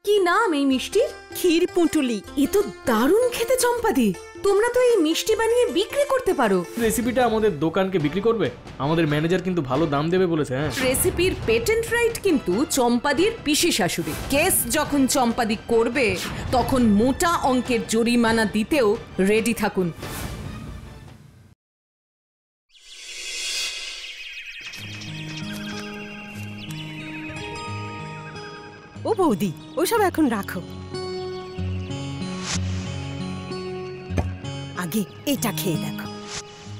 কি নাম এই মিষ্টির? ক্ষীর পুঁটুলি। এ তো দারুণ খেতে চম্পাদি। তোমরা তো এই মিষ্টি বানিয়ে বিক্রি করতে পারো। রেসিপিটা আমাদের দোকানকে বিক্রি করবে? আমাদের ম্যানেজার কিন্তু ভালো দাম দেবে বলেছে। হ্যাঁ, রেসিপির পেটেন্ট রাইট কিন্তু চম্পাদির পিসি শাশুড়ি। কেস যখন চম্পাদি করবে তখন মোটা অঙ্কের জরিমানা দিতেও রেডি থাকুন। ও বৌদি, ওসব এখন রাখো, আগে এটা খেয়ে দেখো।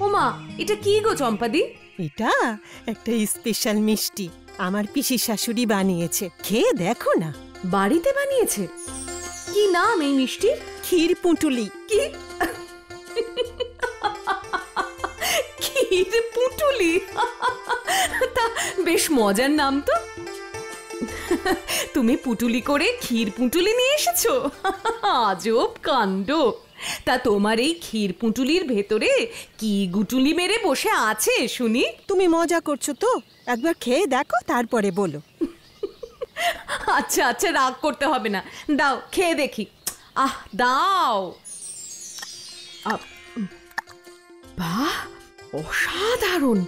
ওমা, এটা কি গো চম্পাদি? এটা একটা স্পেশাল মিষ্টি আমার পিসি শাশুড়ি বানিয়েছে, খেয়ে দেখো না। বাড়িতে বানিয়েছে? কি নাম এই মিষ্টির? ক্ষীর পুঁটুলি। কি? ক্ষীর পুঁটুলি? তা বেশ মজার নাম তো। তুমি পুটুলি করে ক্ষীর পুঁটুলি নিয়ে এসেছো? আজব কাণ্ড। তা তোমার এই ক্ষীর পুঁটুলির ভেতরে কি গুটুলি মেরে বসে আছে শুনি? তুমি মজা করছো তো, একবার খেয়ে দেখো তারপরে বলো। আচ্ছা আচ্ছা, রাগ করতে হবে না, দাও খেয়ে দেখি। দাও। বাহ, অসাধারণ।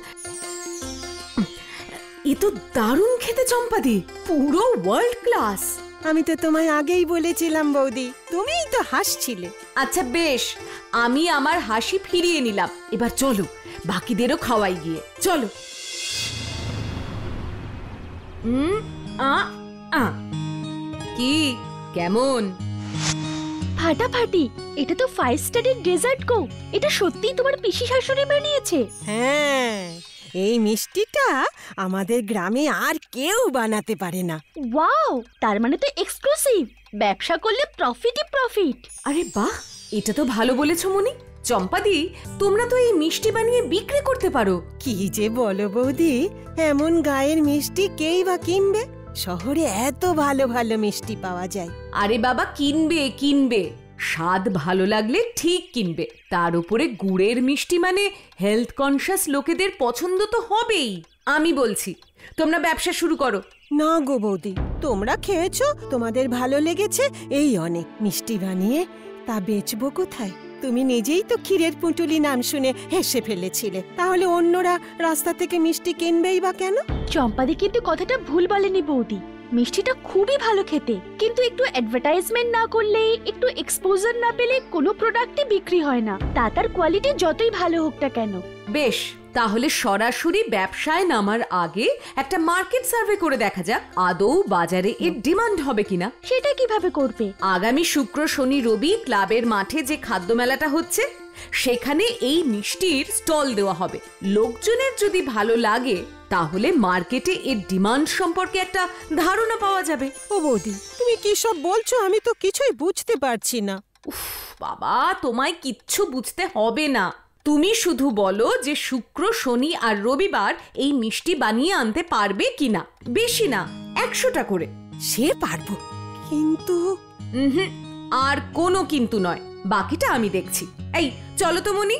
এ তো দারুণ খেতে চম্পাদি, পুরো ওয়ার্ল্ড ক্লাস। আমি তো তোমায় আগেই বলেছিলাম বৌদি, তুমিই তো হাসছিলে। আচ্ছা বেশ, আমি আমার হাসি ফিরিয়ে নিলাম। এবার চলো বাকিদেরও খাওয়াই গিয়ে, চলো। কি কেমন? ফাটাফাটি। এটা তো 5 স্টারের ডেজার্ট গো। এটা সত্যিই তোমার পিসি শাশুড়ি বানিয়েছে? হ্যাঁ, এই মিষ্টিটা আমাদের গ্রামে আর কেউ বানাতে পারে না। ওয়াও, তার মানে তো এক্সক্লুসিভ। ব্যবসা করলে প্রফিটই প্রফিট। আরে বাহ, এটা তো ভালো বলেছো মনি। চম্পাদি, তোমরা তো এই মিষ্টি বানিয়ে বিক্রি করতে পারো। কি যে বলো বৌদি, এমন গায়ের মিষ্টি কেই বা কিনবে? শহরে এত ভালো ভালো মিষ্টি পাওয়া যায়। আরে বাবা, কিনবে কিনবে, স্বাদ ভালো লাগলে ঠিক কিনবে। তার উপরে গুড়ের মিষ্টি মানে হেলথ কনসিয়াস লোকেদের পছন্দ তো হবেই। আমি বলছি তোমরা ব্যবসা শুরু করো। না গো বৌদি, তোমরা খেয়েছো, তোমাদের ভালো লেগেছে, এই অনেক। মিষ্টি বানিয়ে তা বেচবো কোথায়? তুমি নিজেই তো ক্ষীরের পুঁটুলি নাম শুনে হেসে ফেলেছিলে, তাহলে অন্যরা রাস্তা থেকে মিষ্টি কিনবেই বা কেন? চম্পাদি কিন্তু কথাটা ভুল বলেনি বৌদি। মিষ্টিটা খুবই ভালো খেতে, কিন্তু একটু অ্যাডভার্টাইজমেন্ট না করলে, একটু এক্সপোজার না পেলে কোনো প্রোডাক্টই বিক্রি হয় না, তা তার কোয়ালিটি যতই ভালো হোক না কেন। বেশ, তাহলে সরাসরি ব্যবসায় নামার আগে একটা মার্কেট সার্ভে করে দেখা যাক আদৌ বাজারে এর ডিমান্ড হবে কিনা। সেটা কিভাবে করবে? আগামী শুক্র শনি রবি ক্লাবের মাঠে যে খাদ্য মেলাটা হচ্ছে সেখানে এই মিষ্টির স্টল দেওয়া হবে। লোকজনের যদি ভালো লাগে তাহলে মার্কেটে এর ডিমান্ড সম্পর্কে একটা ধারণা পাওয়া যাবে। ও বৌদি, তুমি কি সব বলছো? আমি তো কিছুই বুঝতে পারছি না। উফ বাবা, তোমায় কিচ্ছু বুঝতে হবে না। তুমি শুধু বলো যে শুক্র শনি আর রবিবার এই মিষ্টি বানিয়ে আনতে পারবে কিনা। বেশি না, 100টা করে। সে পারবো, কিন্তু আর কোনো কিন্তু নয়, বাকিটা আমি দেখছি। এই চলো তো মনি।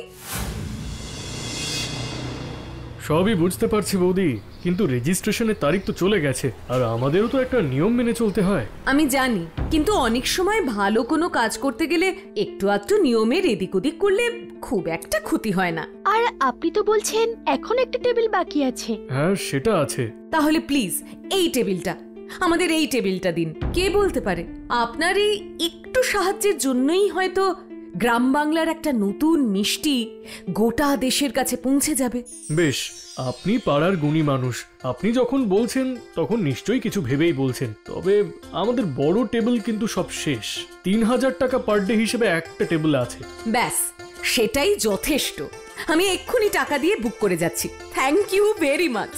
সবই বুঝতে পারছি বৌদি, কিন্তু রেজিস্ট্রেশনের তারিখ তো চলে গেছে, আর আমাদেরও তো একটা নিয়ম মেনে চলতে হয়। আমি জানি, কিন্তু অনেক সময় ভালো কোনো কাজ করতে গেলে একটু আধটু নিয়মের এদিক ওদিক করলে খুব একটা ক্ষতি হয় না। আর আপনি তো বলছেন এখন একটা টেবিল বাকি আছে। হ্যাঁ, সেটা আছে। তাহলে প্লিজ এই টেবিলটা, আমাদের এই টেবিলটা দিন। কে বলতে পারে আপনার এই একটু সাহায্যের জন্যই হয়তো গ্রাম বাংলার একটা নতুন মিষ্টি গোটা দেশের কাছে পৌঁছে যাবে। বেশ, আপনি পাড়ার গুণী মানুষ, আপনি যখন বলছেন তখন নিশ্চয়ই কিছু ভেবেই বলছেন। তবে আমাদের বড় টেবিল কিন্তু সব শেষ। 3000 টাকা পার ডে হিসেবে একটা টেবিল আছে। ব্যাস, সেটাই যথেষ্ট। আমি এক্ষুনি টাকা দিয়ে বুক করে যাচ্ছি। Thank you very much.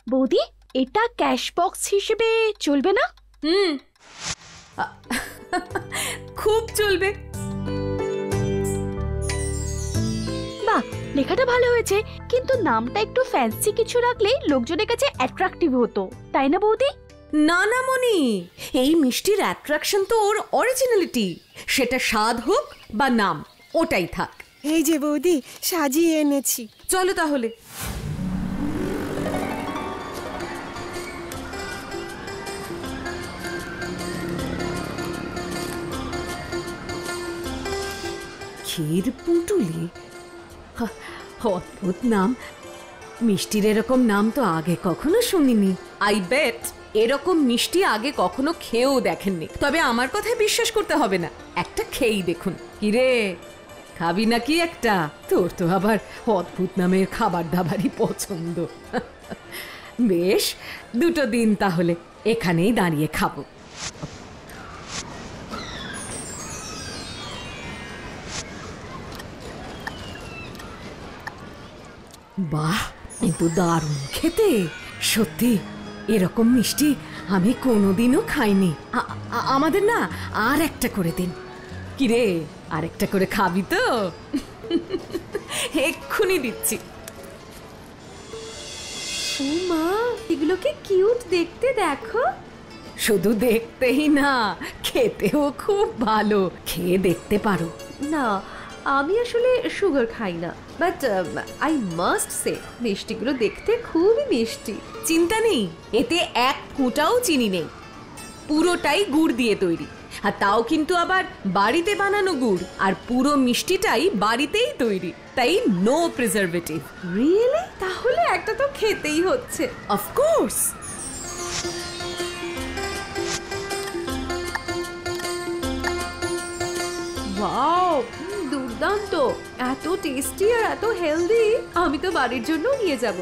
বৌদি, এটা ক্যাশ বক্স হিসেবে চলবে না? খুব চলবে। বাহ, লেখাটা ভালো হয়েছে, কিন্তু নামটা একটু ফ্যান্সি কিছু রাখলে লোকজনের কাছে অ্যাট্রাকটিভ হতো, তাই না বৌদি? না না মনি, এই মিষ্টির অ্যাট্রাকশন তো ওর অরিজিনালিটি। সেটা স্বাদ হোক বা নাম, ওটাই থাক। এই যে বৌদি, সাজিয়ে এনেছি। চলো তাহলে। ক্ষীর পুটুলি, অদ্ভুত নাম। মিষ্টির এরকম নাম তো আগে কখনো শুনিনি। আই বেট এরকম মিষ্টি আগে কখনো খেয়েও দেখেননি। তবে আমার কথায় বিশ্বাস করতে হবে না, একটা খেয়েই দেখুন। কিরে, খাবি নাকি একটা? তোর তো আবার অদ্ভুত নামের খাবার দাবারই পছন্দ। বেশ, দুটো দিন তাহলে এখানেই দাঁড়িয়ে খাবো। বাহ, কিন্তু দারুণ খেতে। সত্যি এরকম মিষ্টি আমি কোনোদিনও খাইনি। আমাদের না আর একটা করে দিন। কিরে, আর একটা করে খাবি তো? এক্ষুনি দিচ্ছি। ও মা, এগুলো কি কিউট দেখতে, দেখো। শুধু দেখতেই না, খেতেও খুব ভালো। খেয়ে দেখতে পারো। না, আমি আসলে সুগার খাই না, বাট আই মাস্ট সে মিষ্টিগুলো দেখতে খুবই মিষ্টি। চিন্তা নেই, এতে এক ফোঁটাও চিনি নেই। পুরোটাই গুড় দিয়ে তৈরি, আর তাও কিন্তু আবার বাড়িতে বানানো গুড়। আর পুরো মিষ্টিটাই বাড়িতেই তৈরি, তাই নো প্রিজারভেটিভ। রিয়েলি? তাহলে একটা তো খেতেই হচ্ছে। অফকোর্স। ওয়াও, দুর্দান্ত, এত টেস্টি আর এত হেলদি। আমি তো বাড়ির জন্য নিয়ে যাব।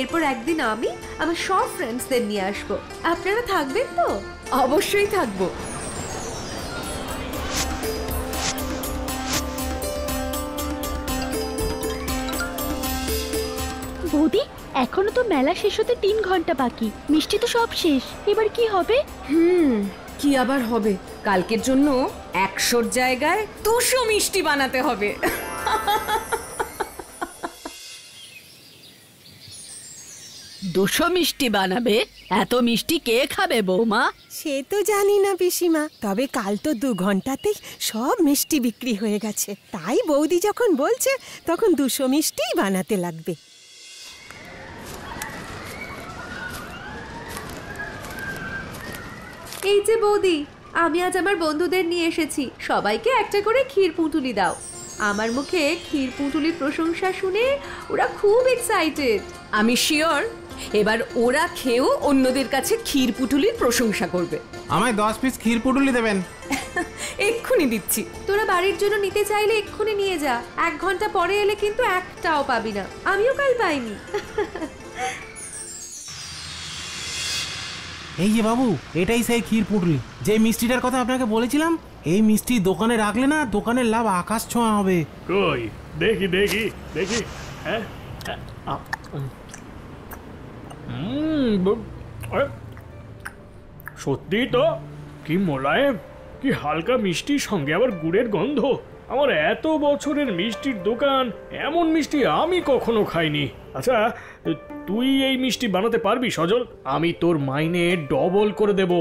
এরপর একদিন আমি আমার সব ফ্রেন্ডসদের নিয়ে আসবো। আপনারা থাকবেন তো? অবশ্যই থাকবো। বৌদি, এখনো তো মেলা শেষ হতে 3 ঘন্টা বাকি। মিষ্টি তো সব শেষ, এবার কি হবে? কি আবার হবে? কালকের জন্য 100 জায়গায় 200 মিষ্টি বানাতে হবে। 200 মিষ্টি বানাবে? এত মিষ্টি কে খাবে বৌমা? সে তো জানি না পিসিমা, তবে কাল তো 2 ঘন্টাতেই সব মিষ্টি বিক্রি হয়ে গেছে। তাই বৌদি যখন বলছে তখন 200 মিষ্টিই বানাতে লাগবে। এই যে বৌদি, আমি আজ আমার বন্ধুদের নিয়ে এসেছি। সবাইকে একটা করে ক্ষীর পুঁটুলি দাও। আমার মুখে ক্ষীর পুঁটুলির প্রশংসা শুনে ওরা খুব এক্সাইটেড। আমি শিওর এবার ওরা খেয়েও অন্যদের কাছে ক্ষীর পুটুলির প্রশংসা করবে। আমায় 10 পিস ক্ষীর পুটুলি দেবেন। এক্ষুনি দিচ্ছি। তোরা বাড়ির জন্য নিতে চাইলে এক্ষুনি নিয়ে যা। 1 ঘন্টা পরে এলে কিন্তু একটাও পাবি না। আমিও কাল পাইনি। এই যে বাবু, এটাই সেই ক্ষীর পুটুলি, যে মিষ্টিটার কথা আপনাকে বলেছিলাম। এই মিষ্টি দোকানে রাখলে না, দোকানের লাভ আকাশ ছোঁয়া হবে। কই দেখি দেখি দেখি। হ্যাঁ, সত্যি তো, কি মোলায়েম, কি হালকা মিষ্টির সঙ্গে আবার গুড়ের গন্ধ। আমার এত বছরের মিষ্টির দোকান, এমন মিষ্টি আমি কখনো খাইনি। আচ্ছা, তুই এই মিষ্টি বানাতে পারবি সজল? আমি তোর মাইনে ডবল করে দেব।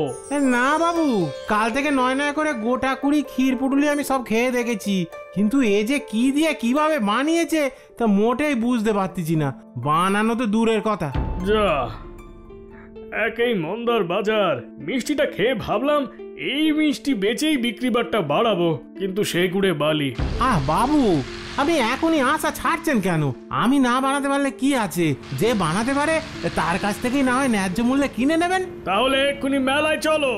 না বাবু, কাল থেকে 9 করে গোটা 20 ক্ষীর পুটুলি আমি সব খেয়ে দেখেছি, কিন্তু এ যে কি দিয়ে কিভাবে বানিয়েছে তা মোটেই বুঝতে পারতেছি না। বানানো তো দূরের কথা। যা, একই মন্দার বাজার। মিষ্টিটা খেয়ে ভাবলাম এই মিষ্টি বেচেই বিক্রি বাট্টা বাড়াবো, কিন্তু সে গুড়ে বালি। বাবু, আপনি এখনই আশা ছাড়ছেন কেন? আমি না বানাতে পারলে কি আছে, যে বানাতে পারে তার কাছ থেকেই না হয় ন্যায্য মূল্যে কিনে নেবেন। তাহলে এক্ষুনি মেলায় চলো,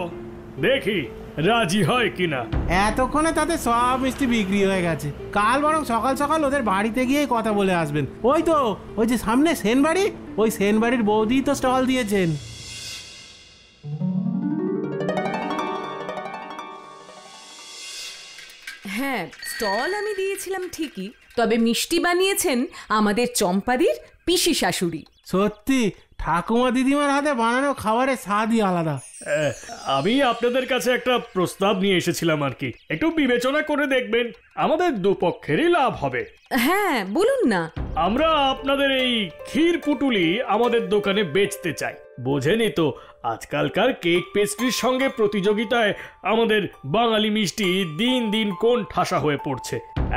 দেখি রাজি হয় কিনা। এতক্ষণে তাদের সব মিষ্টি বিক্রি হয়ে গেছে। কাল বরং সকাল সকাল ওদের বাড়িতে গিয়ে কথা বলে আসবেন। ওই তো, ওই যে সামনে সেনবাড়ি, ওই সেনবাড়ির বৌদি তো স্টল দিয়েছেন। হ্যাঁ, স্টল আমি দিয়েছিলাম ঠিকই, তবে মিষ্টি বানিয়েছেন আমাদের চম্পাদির পিসি শাশুড়ি। সত্যি ঠাকুমা দিদিমার হাতে বানানো খাবারের স্বাদই আলাদা। আমি আপনাদের কাছে একটা প্রস্তাব নিয়ে এসেছিলাম আর কি, একটু বিবেচনা করে দেখবেন, আমাদের দুপক্ষেরই লাভ হবে। হ্যাঁ, বলুন না। আমরা আপনাদের এই ক্ষীর পুটুলি আমাদের দোকানে বেচতে চাই। বোঝেনি তো, আজকালকার কেক পেস্ট্রির সঙ্গে প্রতিযোগিতায় আমাদের বাঙালি মিষ্টি দিন দিন কোন ঠাসা হয়ে পড়ছে।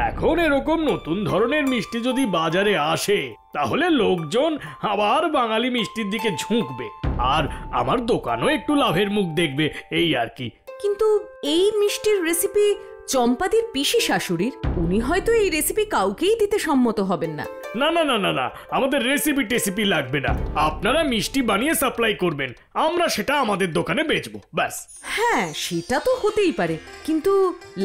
এখন এরকম নতুন ধরনের মিষ্টি যদি বাজারে আসে তাহলে লোকজন আবার বাঙালি মিষ্টির দিকে ঝুঁকবে, আর আমার দোকানও একটু লাভের মুখ দেখবে, এই আর কি। কিন্তু এই মিষ্টির রেসিপি চম্পাদির পিসি শাশুড়ির, উনি হয়তো এই রেসিপি কাউকেই দিতে সম্মত হবেন না। না না না না না, আমাদের রেসিপি লাগবে না, আপনারা মিষ্টি বানিয়ে সাপ্লাই করবেন, আমরা সেটা আমাদের দোকানে বেচবো, ব্যাস। হ্যাঁ, সেটা তো হতেই পারে, কিন্তু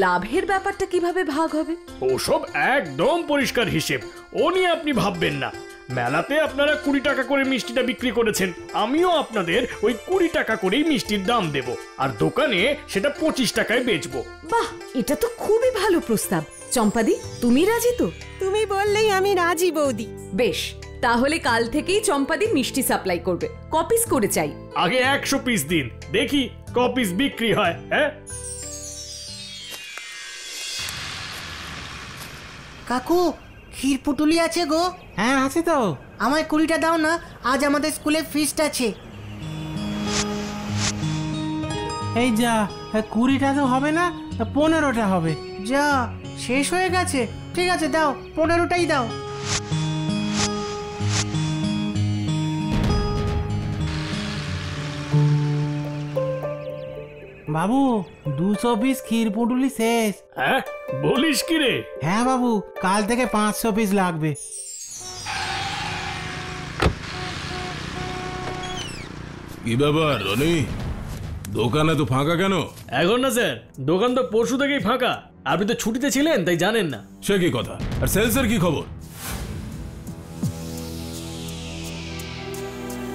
লাভের ব্যাপারটা কিভাবে ভাগ হবে? ওসব একদম পরিষ্কার হিসেব, ও নিয়ে আপনি ভাববেন না। মেলাতে আপনারা 20 টাকা করে মিষ্টিটা বিক্রি করেছেন, আমিও আপনাদের ওই 20 টাকা করেই মিষ্টির দাম দেব, আর দোকানে সেটা 25 টাকায় বেচবো। বাহ, এটা তো খুবই ভালো প্রস্তাব। চম্পাদি, তুমি রাজি তো? তুমি বললেই আমি রাজি বৌদি। বেশ, তাহলে কাল থেকেই চম্পাদি মিষ্টি সাপ্লাই করবে। কপিস করে চাই। আগে 100 পিস দিন, দেখি কপিস বিক্রি হয়। হ্যাঁ কাকু, ক্ষীর পুটুলি আছে গো? হ্যাঁ আছে তো। আমায় 20টা দাও না, আজ আমাদের স্কুলে ফিস্ট আছে। এই যা, 20টা তো হবে না, 15টা হবে। যা, শেষ হয়ে গেছে। ঠিক আছে, দাও, 15টাই দাও। বাবু, 200 পিস ক্ষীর পুটুলি শেষ। হ্যাঁ, বলিস কি রে? হ্যাঁ বাবু, কাল থেকে 500 পিস লাগবে। কি ব্যাপার রনি, দোকানে তো ফাঁকা কেন? এখন না স্যার, দোকান তো পরশু থেকেই ফাঁকা, আপনি তো ছুটিতে ছিলেন তাই জানেন না। সে কি কথা? আর সেলসের কি খবর?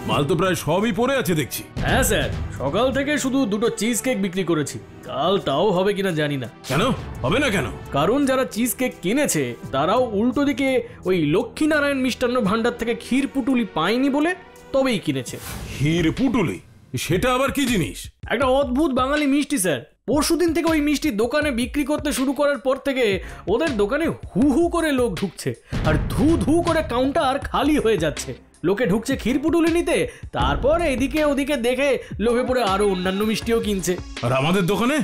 মাল তো প্রায় সবই পড়ে আছে দেখছি। হ্যাঁ স্যার, সকাল থেকে শুধু 2টো চিজ কেক বিক্রি করেছি, কাল তাও হবে কিনা জানি না। কেন হবে না কেন? কারণ যারা চিজ কেক কিনেছে তারাও উল্টো দিকে ওই লক্ষ্মীনারায়ণ মিষ্টান্ন ভান্ডার থেকে ক্ষীর পুটুলি পায়নি বলে তবেই কিনেছে। ক্ষীর পুটুলি? সেটা আবার কি জিনিস? একটা অদ্ভুত বাঙালি মিষ্টি স্যার। পরশুদিন থেকে ওই মিষ্টি দোকানে বিক্রি করতে শুরু করার পর থেকে ওদের দোকানে হু হু করে লোক ঢুকছে, আর ধু ধু করে কাউন্টার খালি হয়ে যাচ্ছে। লোকে ঢুকছে ক্ষীর পুটুলি নিতে, তারপর এদিকে ওদিকে দেখে লোভে পড়ে আরো অন্যান্য মিষ্টিও কিনছে। আর আমাদের দোকানে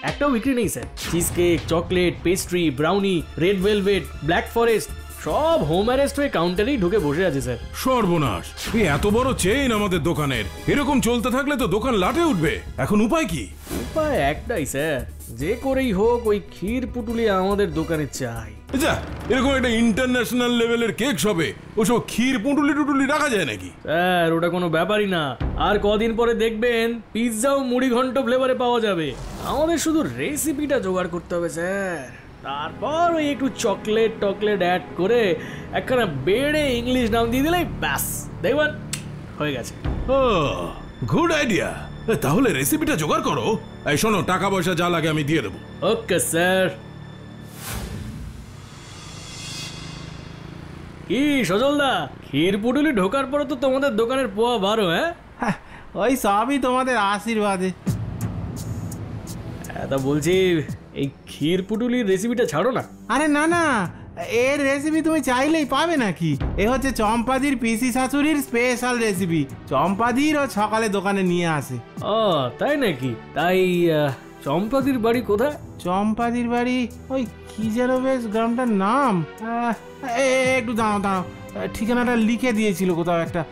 একটাও বিক্রি নেই sir. Cheese cake, chocolate, pastry, brownie, red velvet, black forest সব হোম অ্যারেস্ট হয়ে কাউন্টারেই ঢুকে বসে আছে স্যার। সর্বনাশ! এই এত বড় চেইন আমাদের দোকানের, এরকম চলতে থাকলে তো দোকান লাটে উঠবে। এখন উপায় কি? উপায় একটাই স্যার, যে করেই হোক ওই ক্ষীর পুটুলি আমাদের দোকানে চাই। যা, এরকম একটা ইন্টারন্যাশনাল লেভেলের কেক শপে ওসব ক্ষীর পুটুলি টুটুলি রাখা যায় নাকি? স্যার, ওটা কোনো ব্যাপারই না। আর কদিন পরে দেখবেন পিৎজাও মুড়ি ঘন্ট ফ্লেভারে পাওয়া যাবে। আমাদের শুধু রেসিপিটা জোগাড় করতে হবে স্যার, তারপর ওই একটু চকলেট টকলেট অ্যাড করে একখানা বেড়ে ইংলিশ নাম দিয়ে দিলেই ব্যাস, দেখবেন হয়ে গেছে। ও, গুড আইডিয়া। তাহলে রেসিপিটা জোগাড় করো। এই শোনো, টাকা পয়সা যা লাগে আমি দিয়ে দেবো। Okay sir. কি সজলদা, ক্ষীর পুটুলি ঢোকার পরে তো তোমাদের দোকানের পোয়া 12। হ্যাঁ, ওই সবই তোমাদের আশীর্বাদে। তা বলছি, এই ক্ষীর পুটুলির রেসিপিটা ছাড়ো না। আরে না না, এর রেসিপি তুমি চাইলেই পাবে নাকি? এ হচ্ছে চম্পাদির পিসি শাশুড়ির স্পেশাল রেসিপি। চম্পাদির ও সকালে দোকানে নিয়ে আসে। ও তাই নাকি? তাই চম্পাদির বাড়ি কোথায়? চম্পাদির বাড়ি ওই কি যেন বেশ গ্রামটার নাম, একটু দাঁড়াও দাঁড়াও, ঠিকানাটা লিখে দিয়েছিল কোথাও একটা।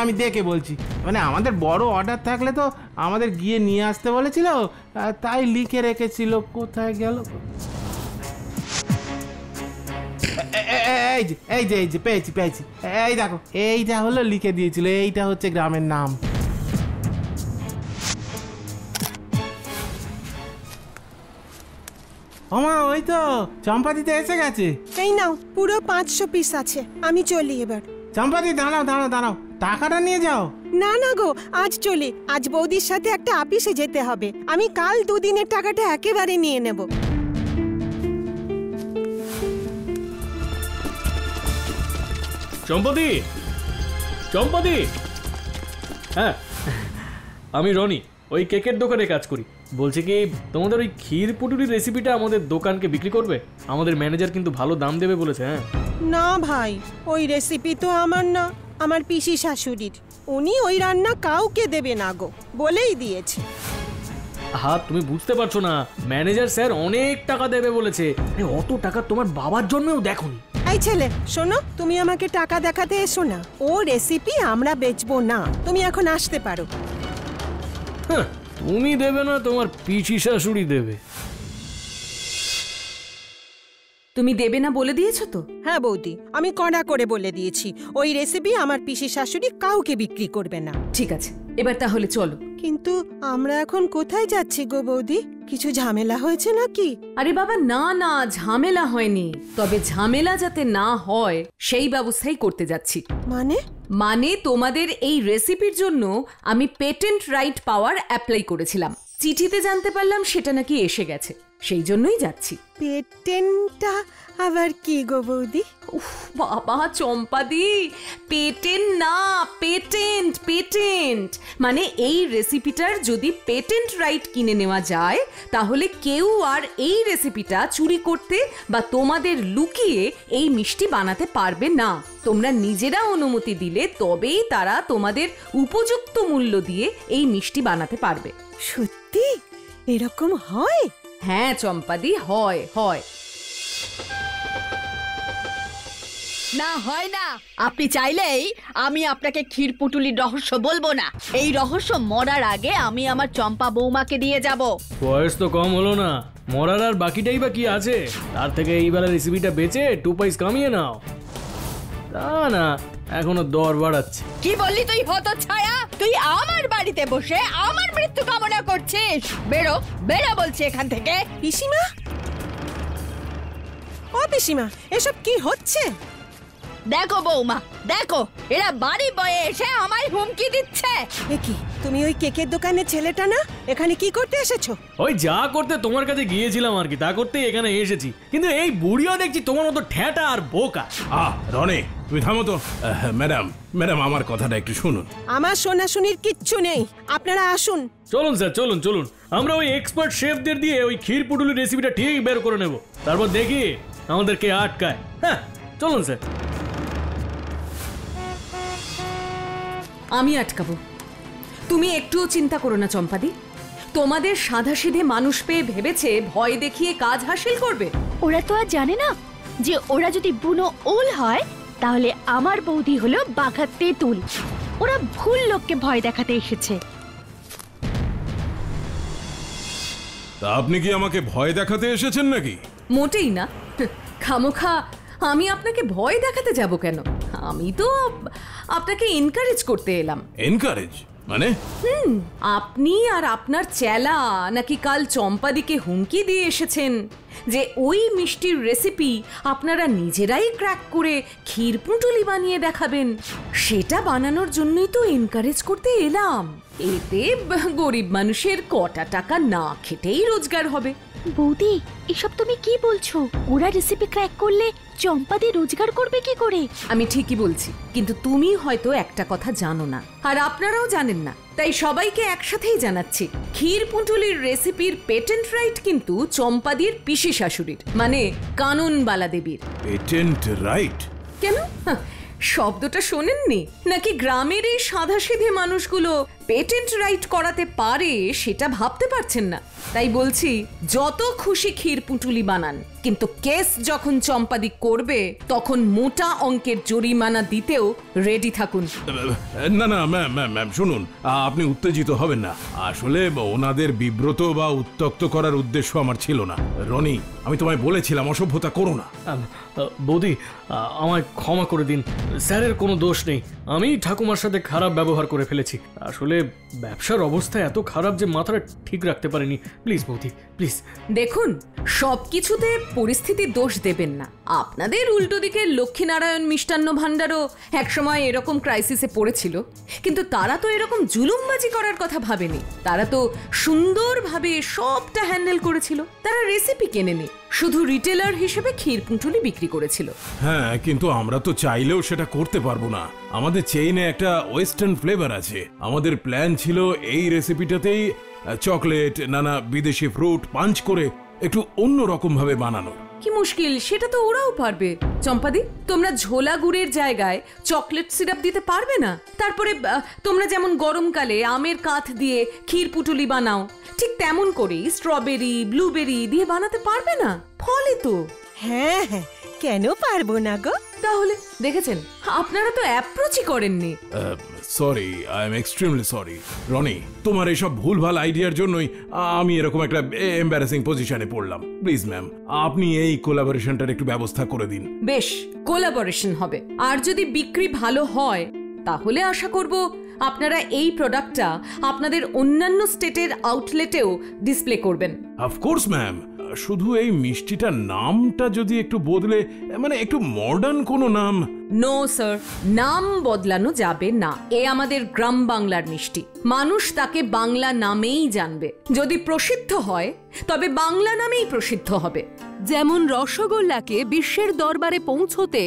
আমি দেখে বলছি। মানে আমাদের বড় অর্ডার থাকলে তো আমাদের গিয়ে নিয়ে আসতে বলেছিল, তাই লিখে রেখেছিল। কোথায় গেল? এই যে পেয়েছি। এই দেখো, এইটা হলো লিখে দিয়েছিল, এইটা হচ্ছে গ্রামের নাম। ওমা, ওই তো চম্পাদিতে এসে গেছে। এই নাও, পুরো 500 পিস আছে। আমি চলি এবার। চম্পাদি, দাঁড়াও, টাকাটা নিয়ে যাও। না না গো, আজ চলি। আজ বৌদির সাথে একটা আপিসে যেতে হবে। আমি কাল 2 দিনের টাকাটা একেবারে নিয়ে নেব। চম্পাদি, হ্যাঁ আমি রনি, ওই কেকের দোকানে কাজ করি। বলছি কি, তোমাদের ওই ক্ষীর পুটুলির রেসিপিটা আমাদের দোকানকে বিক্রি করবে? আমাদের ম্যানেজার কিন্তু ভালো দাম দেবে বলেছে। হ্যাঁ না ভাই, ওই রেসিপি তো আমার না। আমার পিসি শাশুড়ির। উনি ওই রান্না কাউকে দেবে না গো, বলেই দিয়েছে। হ্যাঁ, তুমি বুঝতে পারছো না, ম্যানেজার স্যার অনেক টাকা দেবে বলেছে। অত টাকা তোমার বাবার জন্যও দেখোনি। এই ছেলে শোনো, তুমি আমাকে টাকা দেখাতে এসো না। ও রেসিপি আমরা বেচবো না। তুমি এখন আসতে পারো। হ্যাঁ, তুমি দেবে না, তোমার পিসি শাশুড়ি দেবে। তুমি দেবে না বলে দিয়েছো তো? হ্যাঁ বৌদি, আমি কড়া করে বলে দিয়েছি ওই রেসিপি আমার পিসি শাশুড়ি কাউকে বিক্রি করবে না। ঠিক আছে, এবার তাহলে চলো। কিন্তু আমরা এখন কোথায় যাচ্ছি গো বৌদি? কিছু ঝামেলা হয়েছে নাকি? আরে বাবা না না, ঝামেলা হয়নি, তবে ঝামেলা যাতে না হয় সেই ব্যবস্থাই করতে যাচ্ছি। মানে তোমাদের এই রেসিপির জন্য আমি পেটেন্ট রাইট পাওয়ার অ্যাপ্লাই করেছিলাম। চিঠিতে জানতে পারলাম সেটা নাকি এসে গেছে, সেই জন্যই যাচ্ছি। পেটেন্টটা আবার কি গো বৌদি? উফ বাবা চম্পাদি, পেটেন্ট না, পেটেন্ট। পেটেন্ট মানে এই রেসিপিটার যদি পেটেন্ট রাইট কিনে নেওয়া যায়, তাহলে কেউ আর এই রেসিপিটা চুরি করতে বা তোমাদের লুকিয়ে এই মিষ্টি বানাতে পারবে না। তোমরা নিজেরা অনুমতি দিলে তবেই তারা তোমাদের উপযুক্ত মূল্য দিয়ে এই মিষ্টি বানাতে পারবে। সত্যি এরকম হয়? হ্যাঁ চম্পাদি, হয় হয়। না হয় না, আপনি চাইলেই আমি আপনাকে ক্ষীর পুটুলির রহস্য বলবো না। এই রহস্য মরার আগে আমি আমার চম্পা বৌমাকে দিয়ে যাব। বয়স তো কম হলো না, মরার আর বাকিটাই বা কি আছে? তার থেকে এইবেলা রেসিপিটা বেচে 2 পয়সা কামিয়ে নাও। তা না, এখনো দর বাড়াচ্ছে। কি বললি তুই হতচ্ছায়া? তুই আমার বাড়িতে বসে আমার মৃত্যু কামনা করছিস? বেরো বেরো বলছি এখান থেকে। পিসিমা, ও পিসিমা, এসব কি হচ্ছে? দেখো বৌমা, দেখো, এরা বাড়ি বয়ে এসে আমায় হুমকি দিচ্ছে। কি তুমি ওই কেকের দোকানের ছেলেটা না? এখানে কি করতে এসেছো? ওই যা করতে তোমার কাছে গিয়েছিলাম আর কি, তা করতেই এখানে এসেছি। কিন্তু এই বুড়িও দেখছি তোমার মতো ঠ্যাটা আর বোকা। রনি, তুমি থামো তো। ম্যাডাম আমার কথাটা একটু শুনুন। আমার শোনাশুনির কিচ্ছু নেই, আপনারা আসুন। চলুন স্যার, চলুন চলুন, আমরা ওই এক্সপার্ট শেফদের দিয়ে ওই ক্ষীর পুটুলির রেসিপিটা ঠিক বের করে নেব, তারপর দেখি আমাদেরকে আটকায়। হ্যাঁ চলুন স্যার। আমি আটকাবো? তুমি একটুও চিন্তা করো না চম্পাদি। তোমাদের সাধাসিধে মানুষ পেয়ে ভেবেছে ভয় দেখিয়ে কাজ হাসিল করবে। ওরা তো আর জানে না যে ওরা যদি বুনো ওল হয় তাহলে আমার বৌদি হলো বাঘা তেঁতুল। ওরা ভুল লোককে ভয় দেখাতে এসেছে। তা আপনি কি আমাকে ভয় দেখাতে এসেছেন নাকি? মোটেই না, খামোখা আমি আপনাকে ভয় দেখাতে যাব কেন? আমি তো আপনাকে এনকারেজ করতে এলাম। এনকারেজ মানে? আপনি আর আপনার চেলা নাকি কাল চম্পাদিকে হুমকি দিয়ে এসেছেন যে ওই মিষ্টির রেসিপি আপনারা নিজেরাই ক্র্যাক করে ক্ষীর পুটুলি বানিয়ে দেখাবেন। সেটা বানানোর জন্যই তো এনকারেজ করতে এলাম। এতে গরিব মানুষের কটা টাকা না খেটেই রোজগার হবে। বৌদি, এসব তুমি কি বলছো? ওরা রেসিপি ক্র্যাক করলে চম্পাদি রোজগার করবে কি করে? আমি ঠিকই বলছি, কিন্তু তুমি হয়তো একটা কথা জানো না, আর আপনারাও জানেন না, তাই সবাইকে একসাথেই জানাচ্ছি। ক্ষীর পুটুলির রেসিপির পেটেন্ট রাইট কিন্তু চম্পাদির পিসি শাশুড়ির, মানে কানুনবালা দেবীর। Patent right? কেন, শব্দটা শোনেননি নাকি? গ্রামের এই সাধাসিধে মানুষগুলো পেটেন্ট রাইট করাতে পারে সেটা ভাবতে পারছেন না। তাই বলছি, যত খুশি ক্ষীর পুটুলি বানান, কিন্তু কেস যখন চম্পাদি করবে তখন মোটা অঙ্কের জরিমানা দিতেও রেডি থাকুন। না না ম্যাম শুনুন, আপনি উত্তেজিত হবেন না। আসলে ওনাদের বিব্রত বা উত্তক্ত করার উদ্দেশ্য আমার ছিল না। রনি, আমি তোমায় বলেছিলাম অসভ্যতা করো না। বৌদি, আমায় ক্ষমা করে দিন, স্যারের কোনো দোষ নেই। আমি ঠাকুমার সাথে খারাপ ব্যবহার করে ফেলেছি। আসলে ব্যবসার অবস্থা এত খারাপ যে মাথাটা ঠিক রাখতে পারিনি। প্লিজ বৌদি, প্লিজ। দেখুন, সবকিছুতে পরিস্থিতির দোষ দেবেন না। আপনাদের উল্টো দিকে লক্ষ্মীনারায়ণ মিষ্টান্ন ভাণ্ডারও একসময় এরকম ক্রাইসিসে পড়েছিল, কিন্তু তারা তো এরকম জুলুমবাজি করার কথা ভাবেনি। তারা তো সুন্দরভাবে সবটা হ্যান্ডেল করেছিল। তারা রেসিপি কেনেনি, শুধু রিটেলার হিসেবে ক্ষীর পুটুলি বিক্রি করেছিল। হ্যাঁ, কিন্তু আমরা তো চাইলেও সেটা করতে পারবো না। আমাদের চেইনে একটা ওয়েস্টার্ন ফ্লেভার আছে। আমাদের প্ল্যান ছিল এই রেসিপিটাতেই চকলেট, নানা বিদেশি ফ্রুট পাঞ্চ করে একটু অন্য রকম ভাবে বানানোর। কি মুশকিল, সেটা তো ওরাও পারবে। চম্পাদি, তোমরা ঝোলা গুড়ের জায়গায় চকলেট সিরাপ দিতে পারবে না? তারপরে তোমরা যেমন গরমকালে আমের কাঠ দিয়ে ক্ষীর পুটুলি বানাও, ঠিক তেমন করেই স্ট্রবেরি ব্লুবেরি দিয়ে বানাতে পারবে না? ফলে তো। হ্যাঁ হ্যাঁ, কেন পারবো না গো? তাহলে দেখেছেন, আপনারা তো অ্যাপ্রোচই করেননি। Sorry, I am extremely sorry Roni, তোমার এইসব ভুলভাল আইডিয়ার জন্যই আমি এরকম একটা এম্বারাসিং পজিশনে পড়লাম। প্লিজ ম্যাম, আপনি এই কোলাবোরেশনটার একটু ব্যবস্থা করে দিন। বেশ, কোলাবোরেশন হবে। আর যদি বিক্রি ভালো হয় তাহলে আশা করব আপনারা এই প্রোডাক্টটা আপনাদের অন্যান্য স্টেটের আউটলেটেও ডিসপ্লে করবেন। অফকোর্স ম্যাম, শুধু এই মিষ্টিটার নামটা যদি একটু বদলে, মানে একটু মডার্ন কোনো নাম। নো স্যার, নাম বদলানো যাবে না। এ আমাদের গ্রাম বাংলার মিষ্টি, মানুষ তাকে বাংলা নামেই জানবে। যদি প্রসিদ্ধ হয় তবে বাংলা নামেই প্রসিদ্ধ হবে। যেমন রসগোল্লাকে বিশ্বের দরবারে পৌঁছতে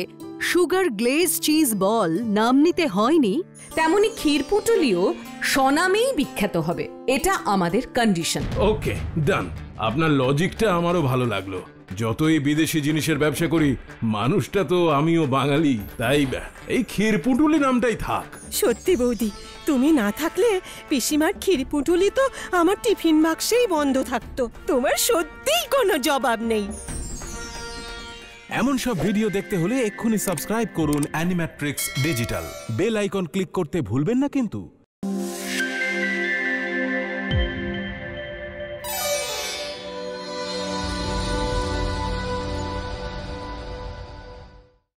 সুগার গ্লেজ চিজ বল নাম নিতে হয়নি, তেমনি ক্ষীরপুটুলিও স্বনামেই বিখ্যাত হবে। এটা আমাদের কন্ডিশন। ওকে, ডান। আপনার লজিকটা আমারও ভালো লাগলো। যতই বিদেশি জিনিসের ব্যবসা করি, মানুষটা তো আমিও বাঙালি, তাই এই ক্ষীরপুটুলি নামটাই থাক। সত্যি বৌদি, তুমি না থাকলে পিসিমার ক্ষীরপুটুলি তো আমার টিফিন বাক্সেই বন্ধ থাকতো। তোমার সত্যিই কোনো জবাব নেই। এমন সব ভিডিও দেখতে হলে এক্ষুনি সাবস্ক্রাইব করুন Animatrix digital. Bell icon click করতে ভুলবেন না কিন্তু।